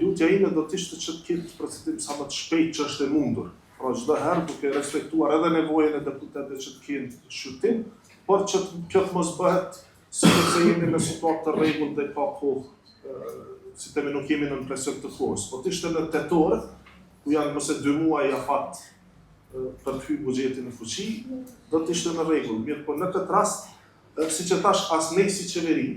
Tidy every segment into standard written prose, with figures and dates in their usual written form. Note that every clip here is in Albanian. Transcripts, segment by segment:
Lutja ime do t'ishte që t'kitë procedim sa më të shpejt që është e mundur. Pra çdo herë duke respektuar edhe nevojën e deputetëve që t'kenë shqyrtim, por që kjo të mos bëhet sepse jemi në situatë të rregull dhe ka kohë, si temi nuk jemi në presion të forës. Po t'ishte në tetor, ku janë mëse 2 muaj afat për t'hy buxhetin në fuqi, do t'ishte në rregull. Mirë, po në këtë rast, siç e thash, as ne si qeveri,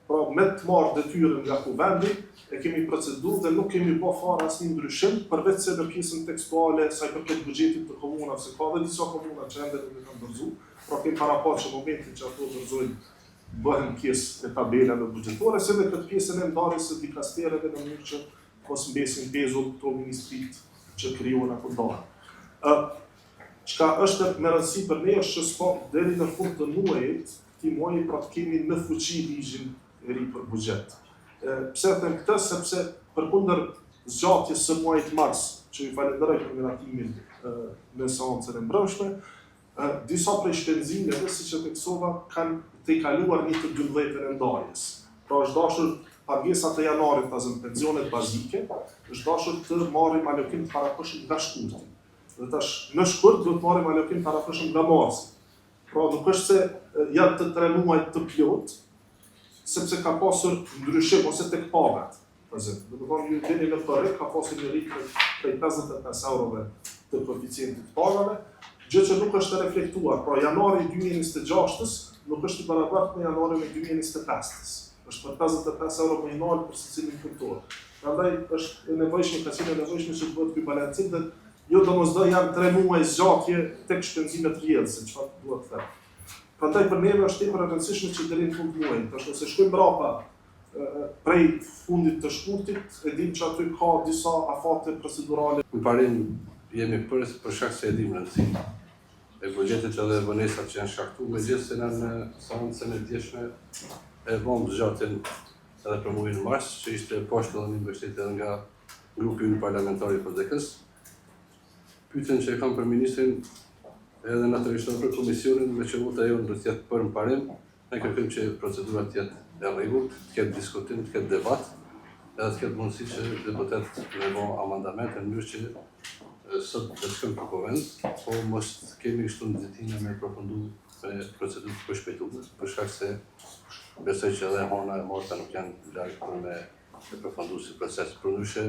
pra me të marrë detyrën nga kuvendi, e kemi proceduar dhe nuk kemi bërë fare asnjë ndryshim, përveç se në pjesën tekstuale sa i përket buxhetit të komunave, se ka dhe disa komuna që ende nuk e kanë dorëzuar, pra kemi paraportë që momentin që ato dorëzojnë bëhen pjesë e tabelave buxhetore, se dhe këtë pjesën e ndarjes së dikastereve në mënyrë që mos mbesin pezull këto ministrit që krijohen apo ndahen. Çka është me rëndësi për ne është që s'ka deri në fund të muajit, këtij muaji pra të kemi në fuqi ligjin e ri për buxhet. Pse them këtë? Sepse përkundër zgjatjes së muajit mars, që ju falenderoj për miratimin në seancën e mbrëmshme, disa prej shpenzimeve, siç e theksova, kanë tejkaluar një të 12-ën e ndajes. Pra është dashur pagesat e janarit të pensionet bazike, është dashur të marrim alokim të parakoshëm nga shkurti. Dhe tash në shkurt do të marrim alokim të parakoshëm nga marsi. Pra nuk është se janë të 3 muajt të plot, sepse ka pasur ndryshim ose tek pagat. Do të thonë ju dini në korrekt ka pasur një rritje prej 55 eurove të koeficientit të pagave, gjë që nuk është reflektuar. Pra janari 2026-s nuk është i barabartë me janarin e 2025-s. Është për 55 euro më inal për secilin punëtor. Prandaj është e nevojshme, ka qenë e nevojshme që të bëhet ky balancim dhe jo domosdoshmë janë 3 muaj zgjatje tek shpenzimet rrjedhëse, çfarë duhet të them. Prandaj për neve është tepër e rëndësishme që deri në fund të muajit, tash nëse shkojmë mbrapa prej fundit të shkurtit, e dim që aty ka disa afate procedurale. Në parim jemi për shkak se e dim rëndësinë e buxhetit edhe vonesat që janë shkaktuar, megjithëse në seancën e djeshme e vëmë zgjatjen edhe për muajin mars, që ishte poshtë edhe një mbështetje edhe nga grupi parlamentar i PDK-s. Pyetjen që e kam për ministrin edhe natyrisht edhe për komisionin, me qëllimit e jonë do të jetë për në parim, ne kërkojmë që procedura të jetë e rregullt, të ketë diskutim, të ketë debat, edhe të ketë mundësi që deputetët me bëjnë amandamente në mënyrë që sot të shkojmë për kuvend, po mos kemi kështu nxitime me përfundu me procedurë të përshpejtuara, për shkak se besoj që edhe hona e morta nuk janë larg për me përfundu si proces. Përndryshe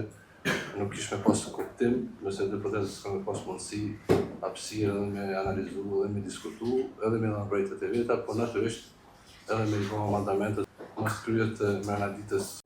nuk kish me pas kuptim nëse deputetët s'kan me pas mundësi hapësirë edhe me analizu edhe me diskutu edhe me dhënë vërejtjet e veta, po natyrisht edhe me i bëjnë amandamentet mos kryhet mbrana ditës